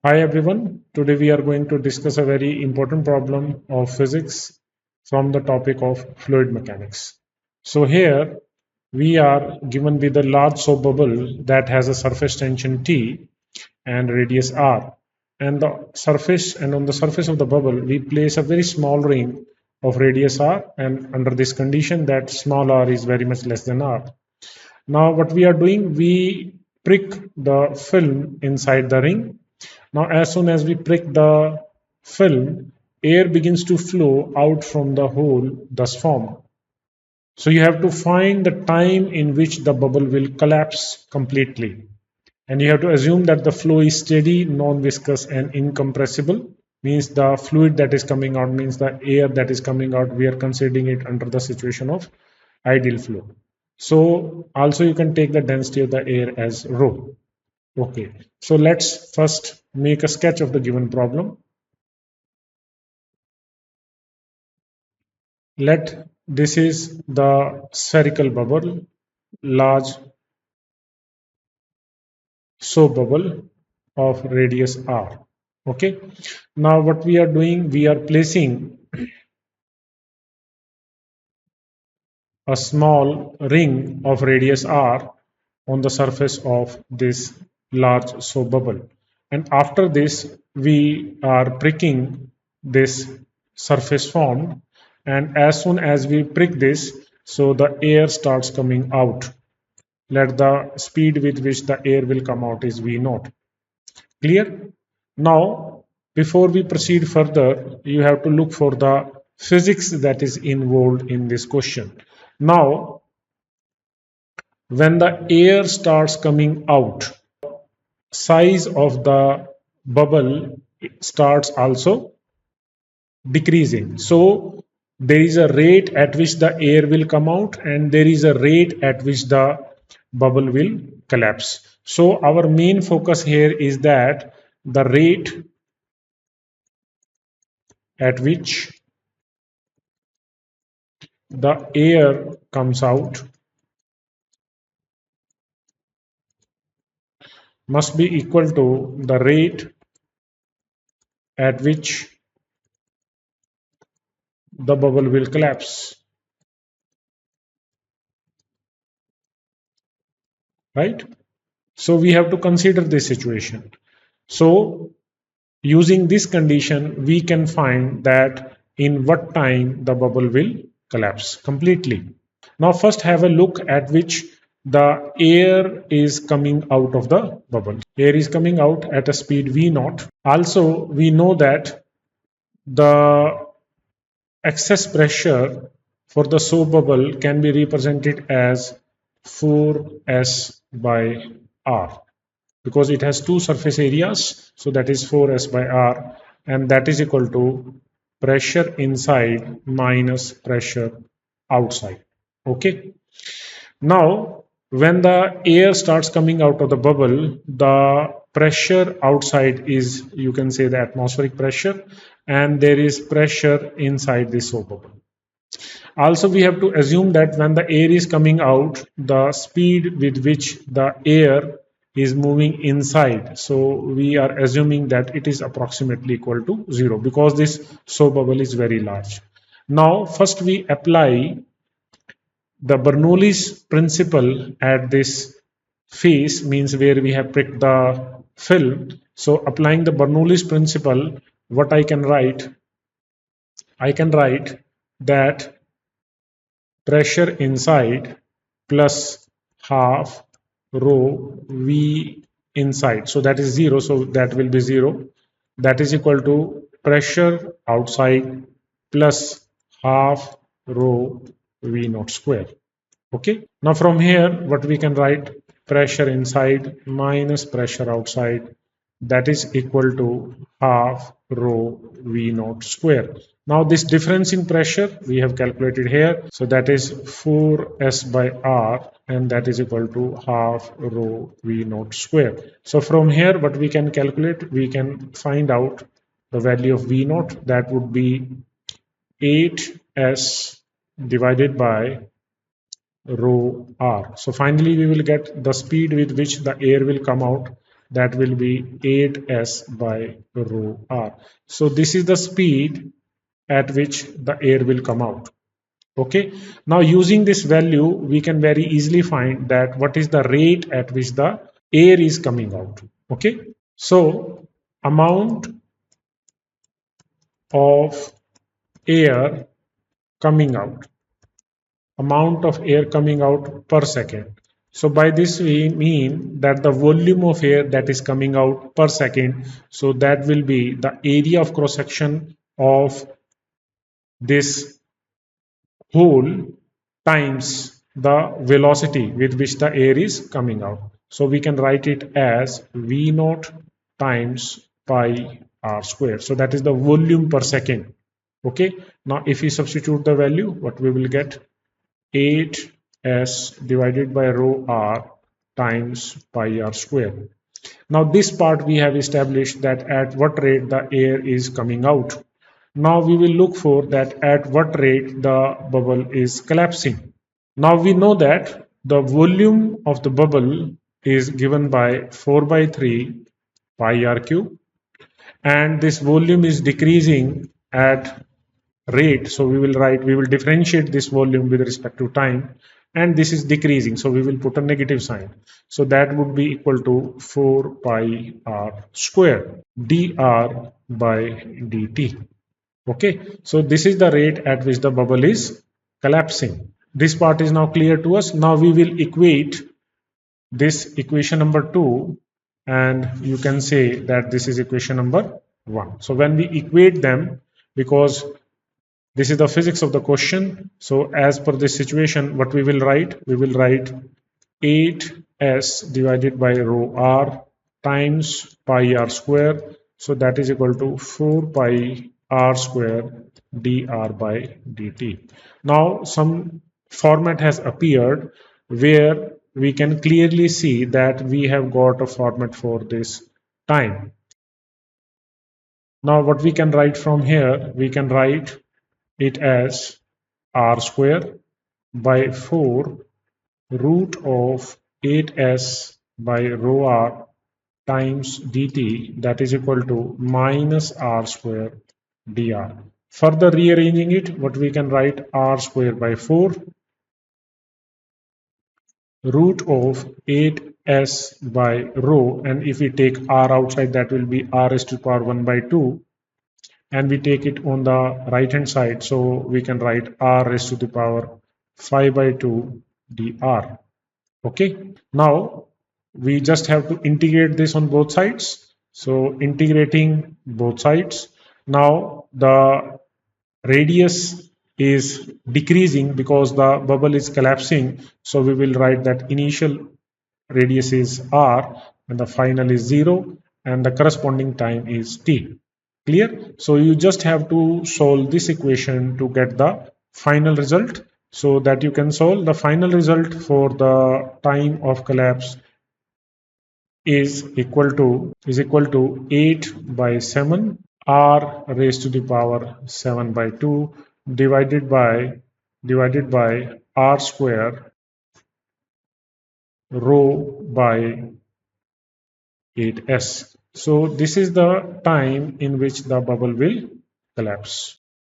Hi everyone. Today we are going to discuss a very important problem of physics from the topic of fluid mechanics. So here we are given with a large soap bubble that has a surface tension T and radius R. And on the surface of the bubble we place a very small ring of radius R, and under this condition that small r is very much less than R. Now what we are doing, we prick the film inside the ring. Now as soon as we prick the film, air begins to flow out from the hole thus formed. So you have to find the time in which the bubble will collapse completely. And you have to assume that the flow is steady, non-viscous and incompressible. Means the fluid that is coming out, means the air that is coming out, we are considering it under the situation of ideal flow. So also you can take the density of the air as rho. Okay, so let's first make a sketch of the given problem. Let this is the spherical bubble, large soap bubble of radius r. Okay, now what we are doing, we are placing a small ring of radius r on the surface of this large soap bubble, and after this we are pricking this surface formed, and as soon as we prick this, so the air starts coming out. Let the speed with which the air will come out is v naught. Clear? Now before we proceed further, you have to look for the physics that is involved in this question. Now when the air starts coming out, size of the bubble starts also decreasing. So there is a rate at which the air will come out, and there is a rate at which the bubble will collapse. So our main focus here is that the rate at which the air comes out must be equal to the rate at which the bubble will collapse, right? So we have to consider this situation. So using this condition, we can find that in what time the bubble will collapse completely. Now first have a look at which the air is coming out of the bubble. Air is coming out at a speed v naught. Also we know that the excess pressure for the soap bubble can be represented as 4s by r, because it has two surface areas, so that is 4s by r, and that is equal to pressure inside minus pressure outside. Okay, now when the air starts coming out of the bubble, the pressure outside is, you can say, the atmospheric pressure, and there is pressure inside the soap bubble. Also we have to assume that when the air is coming out, the speed with which the air is moving inside, so we are assuming that it is approximately equal to 0, because this soap bubble is very large. Now first we apply the Bernoulli's principle at this face, means where we have pricked the film. So applying the Bernoulli's principle, what I can write that pressure inside plus half rho v inside, so that is 0, so that will be 0, that is equal to pressure outside plus half rho v naught square. Okay, now from here what we can write, pressure inside minus pressure outside, that is equal to half rho v naught square. Now this difference in pressure we have calculated here, so that is 4s by r, and that is equal to half rho v naught square. So from here what we can calculate, we can find out the value of v naught, that would be 8s divided by rho r. So finally we will get the speed with which the air will come out, that will be 8s by rho r. So this is the speed at which the air will come out. Okay, now using this value, we can very easily find that what is the rate at which the air is coming out. Okay, so amount of air coming out, amount of air coming out per second. So by this we mean that the volume of air that is coming out per second, so that will be the area of cross section of this hole times the velocity with which the air is coming out. So we can write it as V naught times pi r square. So that is the volume per second. Okay. Now if we substitute the value, what we will get? 8s divided by rho r times pi r square. Now this part we have established that at what rate the air is coming out. Now we will look for that at what rate the bubble is collapsing. Now we know that the volume of the bubble is given by 4 by 3 pi r cube, and this volume is decreasing at rate. So we will differentiate this volume with respect to time, and this is decreasing. So we will put a negative sign. So that would be equal to 4 pi r square dr by dt. Okay, so this is the rate at which the bubble is collapsing. This part is now clear to us. Now we will equate this equation number 2, and you can say that this is equation number 1. So when we equate them, because this is the physics of the question, so as per this situation, what we will write? We will write 8s divided by rho r times pi r square. So that is equal to 4 pi r square dr by dt. Now some format has appeared where we can clearly see that we have got a format for this time. Now what we can write from here, we can write it as r square by 4 root of 8s by rho r times dt, that is equal to minus r square dr. Further rearranging it, what we can write, r square by 4 root of 8s by rho, and if we take r outside, that will be r raised to the power 1 by 2, and we take it on the right hand side, so we can write r raised to the power 5 by 2 dr. Okay, now we just have to integrate this on both sides. So integrating both sides, now the radius is decreasing because the bubble is collapsing. So we will write that initial radius is r and the final is 0, and the corresponding time is t. Clear? So you just have to solve this equation to get the final result, so that you can solve the final result for the time of collapse is equal to 8 by 7 r raised to the power 7 by 2 divided by r square rho by 8s. So this is the time in which the bubble will collapse.